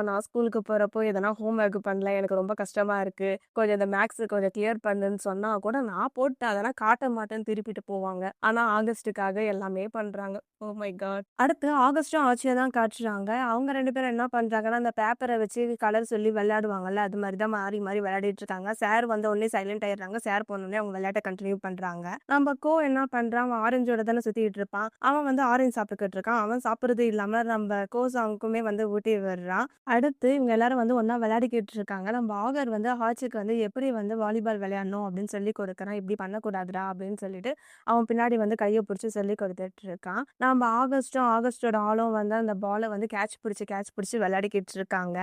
நான் ஸ்கூலுக்கு போறப்போ எதனா ஹோம் ஒர்க் பண்ணல, எனக்கு ரொம்ப கஷ்டமா இருக்கு. கொஞ்சம் இந்த மேக்ஸ் கொஞ்சம் கிளியர் பண்ணுன்னு சொன்னா கூட, நான் போட்டு அதெல்லாம் காட்ட மாட்டேன்னு திருப்பிட்டு போவாங்க. ஆனா ஆகஸ்ட்டுக்காக எல்லாமே பண்றாங்க. Oh my god! அடுத்து ஆகஸ்டும் ஆச்சிய தான் காட்டுறாங்க. அவங்க 2 பேரும் என்ன பண்றாங்கன்னா, அந்த பேப்பர வச்சு கலர் சொல்லி விளையாடுவாங்கல்ல, அது மாரி தான் மாறி மாறி விளையாடிட்டு இருக்காங்க. சார் வந்த உடனே சைலண்ட் ஆயிடுறாங்க. சார் போனோனே அவங்க விளையாட்ட கன்டின்யூ பண்றாங்க. நம்ம என்ன பண்றான், அவன் ஆரஞ்சோட தானே சுத்திட்டு இருப்பான். அவன் வந்து ஆரஞ்சு சாப்பிட்டுக்கிட்டு இருக்கான். அவன் சாப்பிடுறது இல்லாம நம்ம சாங்குக்குமே வந்து ஊட்டி விடுறான். அடுத்து இவங்க எல்லாரும் வந்து ஒண்ணா விளையாடிக்கிட்டு இருக்காங்க. நம்ம ஆகர் வந்து ஹாச்சிக்கு வந்து எப்படி வந்து வாலிபால் விளையாடணும் அப்படின்னு சொல்லிக் கொடுக்குறான். "இப்படி பண்ணக்கூடாதுடா" அப்படின்னு சொல்லிட்டு அவன் பின்னாடி வந்து கைய புடிச்சு சொல்லிக் கொடுத்துட்டு இருக்கான். நம்ம ஆகஸ்டும், ஆகஸ்ட்டோட ஆளும் வந்து அந்த பால வந்து கேட்ச் பிடிச்சு விளையாடிக்கிட்டு இருக்காங்க.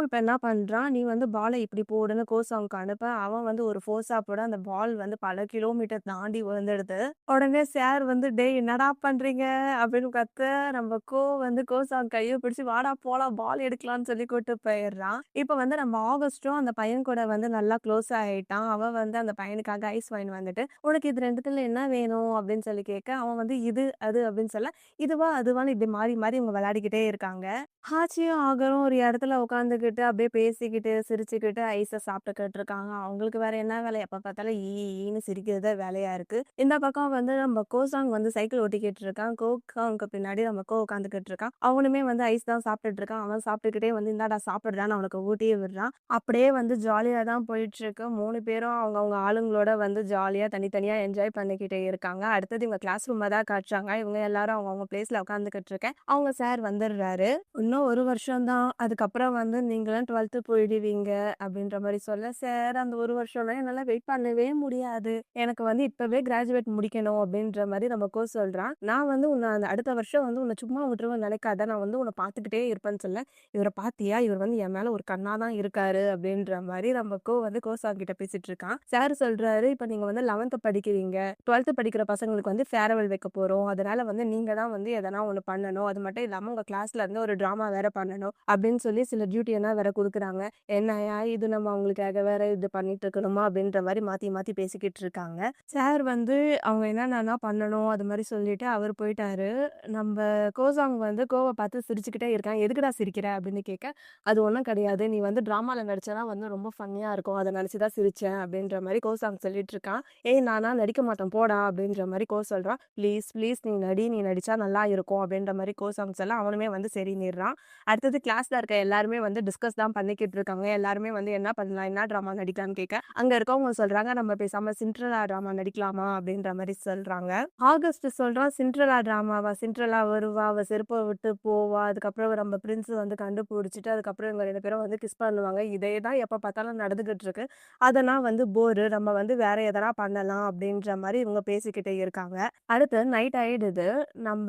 இப்ப என்ன பண்றான், "நீ வந்து பால இப்படி போடுன்னு" சாங்க்கு அனுப்ப, அவன் வந்து ஒரு ஃபோர்ஸா போட அந்த பால் வந்து பல கிலோமீட்டர் தாண்டி விழுந்துடுது. உடனே சார் வந்து, "டேய் என்னடா பண்றீங்க?" அப்படின்னு கத்த, நம்ம வந்து சாங் கைய பிடிச்சு, "வாடா போலாம், பால் எடுக்கலாம்." பார்க்கலாம்னு சொல்லி கூட்டு போயிடுறான். இப்ப வந்து நம்ம ஆகஸ்டும் அந்த பையன் கூட வந்து நல்லா க்ளோஸ் ஆயிட்டான். அவன் வந்து அந்த பையனுக்காக ஐஸ் வாங்கின்னு வந்துட்டு, "உனக்கு இது 2த்துல என்ன வேணும்?" அப்படின்னு சொல்லி கேட்க, அவன் வந்து இது, அது அப்படின்னு சொல்ல, இதுவா, அதுவான்னு இப்படி மாறி மாறி இவங்க விளையாடிக்கிட்டே இருக்காங்க. ஹாச்சியும் ஆகரும் ஒரு இடத்துல உட்காந்துக்கிட்டு அப்படியே பேசிக்கிட்டு, சிரிச்சுக்கிட்டு ஐஸ சாப்பிட்டுக்கிட்டு இருக்காங்க. அவங்களுக்கு வேற என்ன வேலை? எப்ப பார்த்தாலும் ஈன்னு சிரிக்கிறதே வேலையா இருக்கு. இந்த பக்கம் வந்து நம்ம கோசாங் வந்து சைக்கிள் ஓட்டிக்கிட்டு இருக்கான். கோசாங்க்கு பின்னாடி நம்ம உட்காந்துக்கிட்டு இருக்கான். அவனுமே வந்து ஐஸ் தான் சாப்பிட்டுட்டு இருக்கான். அவன் சாப்பிட்டுக்கிட்டே வந்து இந்தாடா சாப்பிடுறான்னு அவனுக்கு ஊட்டியே விடுறான். அப்படியே வந்து ஜாலியா தான் போயிட்டுருக்கு. 3 பேரும் அவங்கவங்க ஆளுங்களோட வந்து ஜாலியா தனித்தனியா என்ஜாய் பண்ணிக்கிட்டே இருக்காங்க. அடுத்தது இவங்க கிளாஸ் ரூம தான் காட்டுறாங்க. இவங்க எல்லாரும் அவங்கவங்க பிளேஸ்ல உட்காந்துக்கிட்டு இருக்கேன். அவங்க சார் வந்துடுறாரு. "இன்னும் 1 வருஷம் தான். அதுக்கப்புறம் வந்து நீங்கலாம் 12த் போயிடுவீங்க." அப்படின்ற மாரி சொல்ல, "சார் அந்த 1 வருஷம்லாம் என்னால வெயிட் பண்ணவே முடியாது. எனக்கு வந்து இப்பவே கிராஜுவேட் முடிக்கணும்." அப்படின்ற மாரி நம்ம சொல்றான். "நான் வந்து உன்ன அந்த அடுத்த வருஷம் வந்து உன்ன சும்மா விட்டுருவேன்னு நினைக்காத. நான் வந்து உன்ன பார்த்துக்கிட்டே இருப்பேன்னு" சொல்ல, "இவர பார்த்தியா? இவர் வந்து என் மேல ஒரு கண்ணா தான் இருக்காரு." அப்படின்ற மாரி நம்ம வந்து சார் கிட்ட பேசிட்டு இருக்கான். சார் சொல்றாரு, "இப்ப நீங்க வந்து 11த் படிக்கிறீங்க. 12த் படிக்கிற பசங்களுக்கு வந்து ஃபேர்வெல் வைக்க போறோம். அதனால வந்து நீங்க தான் வந்து எதனா ஒண்ணு பண்ணணும். அது மட்டும் இல்லாம உங்க கிளாஸ்ல இருந்து ஒரு டிராமா வேற பண்ணணும்." அப்படின்னு சொல்லி சில டியூட்டி எல்லாம் வேற குடுக்குறாங்க. என்னய்யா இது நம்ம அவங்களுக்காக வேற இது பண்ணிட்டு இருக்கணுமா? அப்படின்ற மாரி மாத்தி மாத்தி பேசிக்கிட்டு இருக்காங்க. சார் வந்து அவங்க என்னென்னலாம் பண்ணணும் அது மாரி சொல்லிட்டு அவரு போயிட்டாரு. நம்ப கோசாங் வந்து கோவ பார்த்து சிரிச்சுக்கிட்டே இருக்கான். "எதுக்குடா சிரிக்கிற?" அப்படின்னு கேட்க, "அது ஒண்ணும் கிடையாது. நீ வந்து டிராமால நடிச்சனா வந்து ரொம்ப ஃபன்னியா இருக்கும். அத நினைச்சு தான் சிரிச்சேன்." அப்படின்ற மாரி கோசாங் சொல்லிட்டு இருக்கான். "ஏய் நானா நடிக்க மாட்டேன் போடா" அப்படின்ற மாரி சொல்றான். "ப்ளீஸ் ப்ளீஸ் நீ நடி. நீ நடிச்சா நல்லா இருக்கும்." அப்படின்ற மாரி சாங் சொல்ல அவனுமே வந்து சரின்னிடுறான். அடுத்தது கிளாஸ்ல இருக்க எல்லாருமே வந்து டிஸ்கஸ் தான் பண்ணிக்கிட்டு இருக்காங்க. எல்லாருமே வந்து என்ன பண்ணலாம்? என்ன ட்ராமா நடிக்கலாம்னு கேட்க, அங்க இருக்கவங்க சொல்றாங்க, "நம்ம பேசாம சிண்ட்ரெல்லா ட்ராமா நடிக்கலாமா?" அப்படின்ற மாரி சொல்றாங்க. ஆகஸ்ட் சொல்றான், "சிண்ட்ரெல்லா ட்ராமாவா? சிண்ட்ரெல்லா வருவா, அவ செருப்ப விட்டு போவா, அதுக்கப்புறம் நம்ம பிரின்ஸ் வந்து கண்டுபிடிச்சுட்டு, அதுக்கப்புறம் இவங்க 2 பேரும் வந்து கிஸ் பண்ணுவாங்க. இதே தான் எப்ப பார்த்தாலும் நடந்துகிட்டு இருக்கு. அதெல்லாம் வந்து போரு. நம்ம வந்து வேற எதனா பண்ணலாம்." அப்படின்ற மாரி இவங்க பேசிக்கிட்டே இருக்காங்க. அடுத்து நைட் ஆயிடுது. நம்ப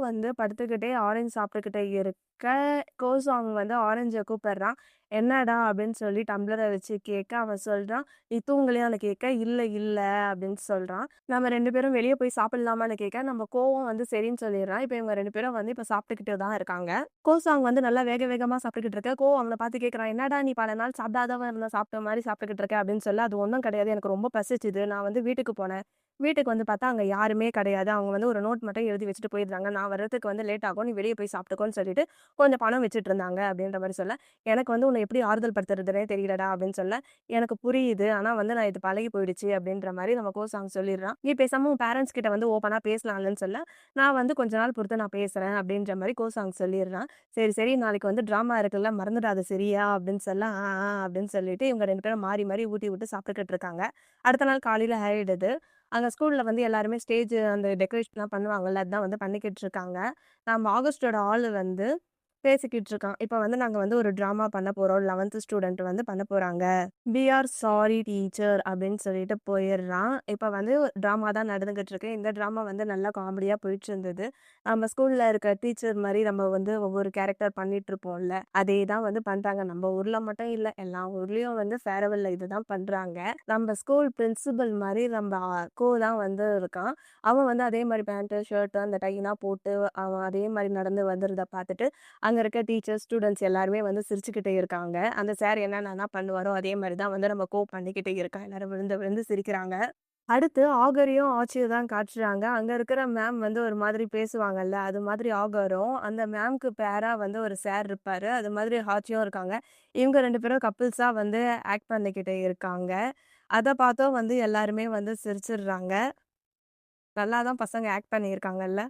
வந்து படுத்துக்கிட்டே ஆரஞ்சு சாப்பிட்டுக்கிட்டே இருக்க, சாங் வந்து ஆரஞ்ச கூப்பிடுறான். "என்னடா?" அப்படின்னு சொல்லி டம்ளர வச்சு கேட்க, அவன் சொல்றான், "நீ தூங்கலையான்னு?" கேட்க, "இல்ல, இல்ல." அப்படின்னு சொல்றான். நம்ம 2 பேரும் வெளிய போய் சாப்பிடலாமான்னு கேட்க, நம்ம வந்து சரின்னு சொல்லிடுறான். இப்ப இவங்க 2 பேரும் வந்து இப்ப சாப்பிட்டுக்கிட்டு தான் இருக்காங்க. சாங் வந்து நல்லா வேக வேகமா சாப்பிட்டுக்கிட்டு இருக்க, அவங்கள பார்த்து கேட்கறான், "என்னடா நீ பல நாள் சாப்பிடாதவன் இருந்த சாப்பிட்ட மாரி சாப்பிட்டுக்கிட்டு இருக்க?" அப்படின்னு சொல்ல, "அது ஒண்ணும் கிடையாது. எனக்கு ரொம்ப பசிச்சுது. நான் வந்து வீட்டுக்கு போனேன். வீட்டுக்கு வந்து பார்த்தா, அங்க யாருமே கிடையாது. அவங்க வந்து ஒரு நோட் மட்டும் எழுதி வச்சுட்டு போயிருந்தாங்க. நான் வர்றதுக்கு வந்து லேட் ஆகும். நீ வெளிய போய் சாப்பிட்டுக்கோன்னு சொல்லிட்டு, கொஞ்சம் பணம் வச்சுட்டு இருந்தாங்க." அப்படின்ற மாரி சொல்ல, "எனக்கு வந்து உன்ன எப்படி ஆறுதல் படுத்துறதுன்னே தெரியலடா." அப்படின்னு சொல்ல, "எனக்கு புரியுது. ஆனா வந்து நான் இது பழகி போயிடுச்சு." அப்படின்ற மாரி நம்ம சாங் சொல்லிடுறான். "நீ பேசாம உன் பேரண்ட்ஸ் கிட்ட வந்து ஓப்பனா பேசலாம்லன்னு" சொல்ல, "நான் வந்து கொஞ்ச நாள் பொறுத்து நான் பேசுறேன்." அப்படின்ற மாரி சாங் சொல்லிடுறான். "சரி, சரி நாளைக்கு வந்து ட்ராமா இருக்குல்ல மறந்துடாத சரியா?" அப்படின்னு சொல்ல, "ஆ, ஆ." அப்படின்னு சொல்லிட்டு இவங்க 2 பேரும் மாறி மாறி ஊட்டி விட்டு சாப்பிட்டுக்கிட்டு இருக்காங்க. அடுத்த நாள் காலையில ஆயிடுது. அங்க ஸ்கூல்ல வந்து எல்லாருமே ஸ்டேஜ் அந்த டெக்கரேஷன்லாம் பண்ணுவாங்கல்ல, அதான் வந்து பண்ணிக்கிட்டு இருக்காங்க. நம்ம ஆகஸ்ட்டோட ஆளு வந்து பேசிக்கிட்டு இருக்கான். இப்ப வந்து நாங்க வந்து ஒரு ட்ராமா பண்ண போறோம். 11த் ஸ்டூடண்ட் வந்து பண்ண போறாங்க. "வி ஆர் சாரி டீச்சர்" அப்படின்னு சொல்லிட்டு போயிடுறான். இப்ப வந்து ட்ராமா தான் நடந்துகிட்டு இருக்கு. இந்த ட்ராமா வந்து நல்லா காமெடியா போயிட்டு இருந்தது. நம்ம ஸ்கூல்ல இருக்க டீச்சர் மாரி நம்ம வந்து ஒவ்வொரு கேரக்டர் பண்ணிட்டு இருப்போம்ல, அதே தான் வந்து பண்றாங்க. நம்ம ஊர்ல மட்டும் இல்ல, எல்லா ஊர்லயும் வந்து ஃபேர்வெல்ல இதுதான் பண்றாங்க. நம்ம ஸ்கூல் பிரின்சிபல் மாரி நம்ம தான் வந்து இருக்கான். அவன் வந்து அதே மாரி பேண்ட், ஷர்ட் அந்த டைலாம் போட்டு அவன் அதே மாரி நடந்து வந்துறத பார்த்துட்டு, அங்க இருக்க டீச்சர்ஸ், ஸ்டூடண்ட்ஸ் எல்லாருமே வந்து சிரிச்சுக்கிட்டே இருக்காங்க. அந்த சார் என்னென்னலாம் பண்ணுவாரோ, அதே மாரி தான் வந்து நம்ம பண்ணிக்கிட்டே இருக்கான். எல்லாரும் விழுந்து விழுந்து சிரிக்கிறாங்க. அடுத்து ஆகரையும், ஆச்சியும் தான் காட்டுறாங்க. அங்க இருக்கிற மேம் வந்து ஒரு மாதிரி பேசுவாங்கல்ல, அது மாதிரி ஆகரும். அந்த மேம்க்கு பேரா வந்து ஒரு சார் இருப்பாரு. அது மாதிரி ஹாச்சியும் இருக்காங்க. இவங்க 2 பேரும் கப்பிள்ஸா வந்து ஆக்ட் பண்ணிக்கிட்டு இருக்காங்க. அத பார்த்தும் வந்து எல்லாருமே வந்து சிரிச்சிடுறாங்க. நல்லா தான் பசங்க ஆக்ட் பண்ணியிருக்காங்கல்ல.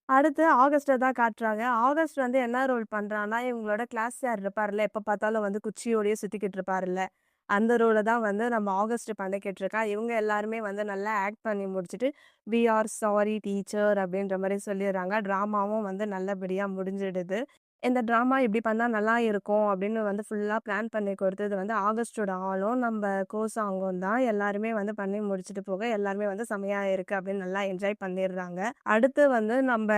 அடுத்து ஆகஸ்ட்ட தான் காட்டுறாங்க. ஆகஸ்ட் வந்து என்ன ரோல் பண்றான்னா, இவங்களோட கிளாஸ் சார் இருப்பார்ல, எப்ப பார்த்தாலும் வந்து குச்சியோடயே சுத்திக்கிட்டு இருப்பாருல்ல, அந்த ரோல தான் வந்து நம்ம ஆகஸ்ட் பண்ணிக்கிட்டு இருக்கா. இவங்க எல்லாருமே வந்து நல்லா ஆக்ட் பண்ணி முடிச்சுட்டு, "வி ஆர் சாரி டீச்சர்" அப்படின்ற மாரி சொல்லிடுறாங்க. ட்ராமாவும் வந்து நல்லபடியா முடிஞ்சிடுது. இந்த ட்ராமா இப்படி பண்ணா நல்லா இருக்கும் அப்படின்னு வந்து ஃபுல்லா பிளான் பண்ணி கொடுத்தது வந்து ஆகஸ்ட்டோட ஆளும், நம்ம கோசாங்கும் தான். எல்லாருமே வந்து பண்ணி முடிச்சுட்டு போக, எல்லாருமே வந்து செமையா இருக்கு அப்படின்னு நல்லா என்ஜாய் பண்ணிடுறாங்க. அடுத்து வந்து நம்ப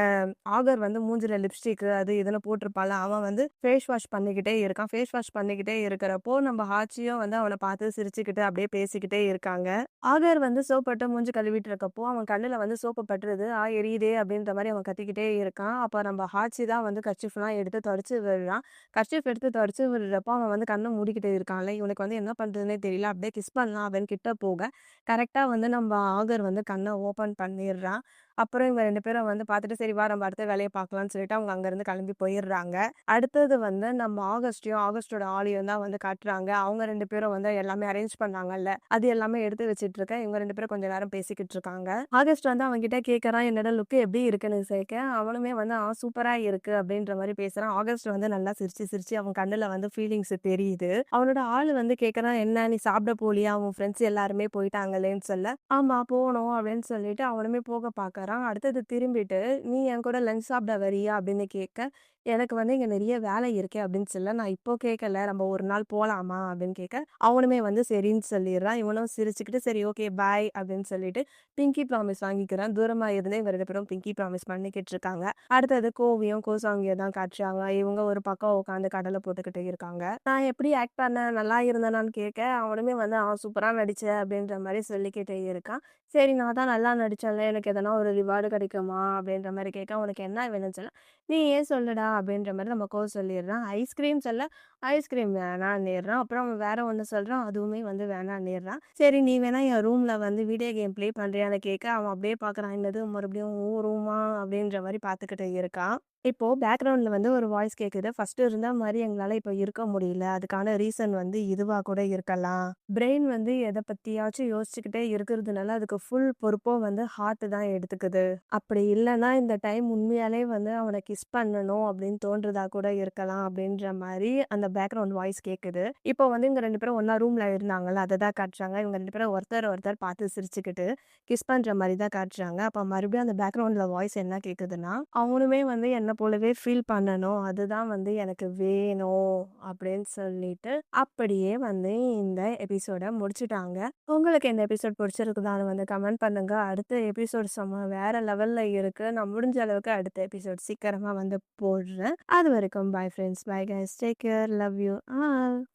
ஆகர் வந்து மூஞ்சில லிப்ஸ்டிக் அது இதுன்னு போட்டிருப்பான்ல, அவன் வந்து ஃபேஸ் வாஷ் பண்ணிக்கிட்டே இருக்கான். ஃபேஸ் வாஷ் பண்ணிக்கிட்டே இருக்கிறப்போ, நம்ம ஹாச்சியும் வந்து அவன பார்த்து சிரிச்சுக்கிட்டு அப்படியே பேசிக்கிட்டே இருக்காங்க. ஆகர் வந்து சோப் போட்டு மூஞ்சி கழுவிட்டு இருக்கப்போ, அவன் கண்ணுல வந்து சோப்பு பட்டுருது. எரியுதே அப்படின்ற மாரி அவன் கத்திக்கிட்டே இருக்கான். அப்ப நம்ம ஹாச்சி தான் வந்து கர்ச்சீஃப்லாம் எடுத்து எடுத்து தொடச்சு விடுறான். கர்ச்சீஃப் எடுத்து தொடச்சு விடுறப்போ அவன் வந்து கண்ண மூடிக்கிட்டு இருக்கான்ல. இவனுக்கு வந்து என்ன பண்றதுன்னே தெரியல. அப்படியே கிஸ் பண்ணலாம் அப்படின்னு கிட்ட போக, கரெக்ட்டா வந்து நம்ம ஆகர் வந்து கண்ண ஓப்பன் பண்ணிடுறான். அப்புறம் இவங்க 2 பேரும் வந்து பார்த்துட்டு, சரி வா நம்ம அடுத்த வேலைய பார்க்கலாம்னு சொல்லிட்டு அவங்க அங்கருந்து கிளம்பி போயிடுறாங்க. அடுத்தது வந்து நம்ம ஆகஸ்ட்டையும், ஆகஸ்ட்டோட ஆளையும் தான் வந்து காட்டுறாங்க. அவங்க 2 பேரும் வந்து எல்லாமே அரேஞ்ச் பண்ணாங்கல்ல, அது எல்லாமே எடுத்து வச்சுட்டு இருக்க. இவங்க 2 பேரும் கொஞ்ச நேரம் பேசிக்கிட்டு இருக்காங்க. ஆகஸ்ட் வந்து அவன்கிட்ட கேட்கறான், என்னோட லுக் எப்படி இருக்குன்னு கேட்க, அவனுமே வந்து சூப்பரா இருக்கு அப்படின்ற மாரி பேசுறான். ஆகஸ்ட் வந்து நல்லா சிரிச்சு சிரிச்சு அவன் கண்ணுல வந்து ஃபீலிங்ஸ் தெரியுது. அவனோட ஆளு வந்து கேட்கறான், என்ன நீ சாப்பிட போலியா? உன் ஃப்ரெண்ட்ஸ் எல்லாருமே போயிட்டாங்களேன்னு சொல்ல, ஆமா போனோம் அப்படின்னு சொல்லிட்டு அவனுமே போக பார்க்கறான். அடுத்தது திரும்பிட்டு, நீ என் கூட லஞ்ச் சாப்பிட வரியா? அப்படின்னு கேட்க, எனக்கு வந்து இங்க நெறைய வேலை இருக்கே அப்படின்னு சொல்ல, நான் இப்போ கேட்கல. நம்ம ஒரு நாள் போலாமா? அப்படின்னு கேட்க, அவனுமே வந்து சரின்னு சொல்லிடுறான். இவனும் சிரிச்சுக்கிட்டு, சரி ஓகே பாய் அப்படின்னு சொல்லிட்டு பிங்கி ப்ராமிஸ் வாங்கிக்கிறான். தூரமா இருந்தே இவங்க 2 பேரும் பிங்கி ப்ராமிஸ் பண்ணிக்கிட்டு இருக்காங்க. அடுத்தது கோவியும், கோசாங்கியும் தான் காட்டுறாங்க. இவங்க ஒரு பக்கம் உட்காந்து கடலை போட்டுக்கிட்டு இருக்காங்க. நான் எப்படி ஆக்ட் பண்ணேன்? நல்லா இருந்தேனான்னு கேட்க, அவனுமே வந்து சூப்பரா நடிச்ச அப்படின்ற மாரி சொல்லிக்கிட்டே இருக்கான். சரி நான் தான் நல்லா நடிச்சேன்ல, எனக்கு எதனா ஒரு ரிவார்டு கிடைக்குமா? அப்படின்ற மாரி கேட்க, உனக்கு என்ன வேணும்னு சொல்ல, நீ ஏன் சொல்லுடா அப்படின்ற மாரி நம்ம சொல்லிடுறான். ஐஸ்கிரீம் சொல்ல, ஐஸ்கிரீம் வேணான்னிடுறான். அப்புறம் அவன் வேற ஒண்ணு சொல்றான். அதுவுமே வந்து வேணான்னிடுறான். சரி நீ வேணா என் ரூம்ல வந்து வீடியோ கேம் ப்ளே பண்றியான்னு கேட்க, அவன் அப்படியே பார்க்குறான். என்னது மறுபடியும் உன் ரூமா? அப்படின்ற மாரி பார்த்துக்கிட்டு இருக்கான். இப்போ பேக்ரவுண்ட்ல வந்து ஒரு வாய்ஸ் கேட்குது. ஃபர்ஸ்ட் இருந்த மாரி எங்களால இப்ப இருக்க முடியல. அதுக்கான ரீசன் வந்து இதுவா கூட இருக்கலாம். பிரெயின் வந்து எத பத்தியாச்சும் யோசிச்சுக்கிட்டே இருக்கிறதுனால, அதுக்கு ஃபுல் பொறுப்பும் வந்து ஹார்ட் தான் எடுத்துக்குது. அப்படி இல்லன்னா, இந்த டைம் உண்மையாலே வந்து அவன கிஸ் பண்ணணும் அப்படின்னு தோன்றதா கூட இருக்கலாம் அப்படின்ற மாரி அந்த பேக்ரவுண்ட் வாய்ஸ் கேட்குது. இப்போ வந்து இவங்க 2 பேரும் ஒண்ணா ரூம்ல இருந்தாங்கல்ல, அத தான் காட்டுறாங்க. இவங்க 2 பேரும் ஒருத்தர் ஒருத்தர் பார்த்து சிரிச்சுக்கிட்டு கிஸ் பண்ற மாரி தான் காட்டுறாங்க. அப்ப மறுபடியும் அந்த பேக்ரவுண்ட்ல வாய்ஸ் என்ன கேட்குதுன்னா, அவனுமே வந்து என்ன போலவே ஃபீல் பண்ணணும். அதுதான் வந்து எனக்கு வேணும் அப்படின்னு சொல்லிட்டு, அப்படியே வந்து இந்த எபிசோட முடிச்சுட்டாங்க. உங்களுக்கு இந்த எபிசோட் பிடிச்சிருக்குதான்னு வந்து கமெண்ட் பண்ணுங்க. அடுத்த எபிசோட் செம்ம வேற லெவல்ல இருக்கு. நான் முடிஞ்ச அளவுக்கு அடுத்த எபிசோட் சீக்கிரமா வந்து போடுறேன். அதுவரைக்கும் bye friends. Bye guys. Take care. Love you all.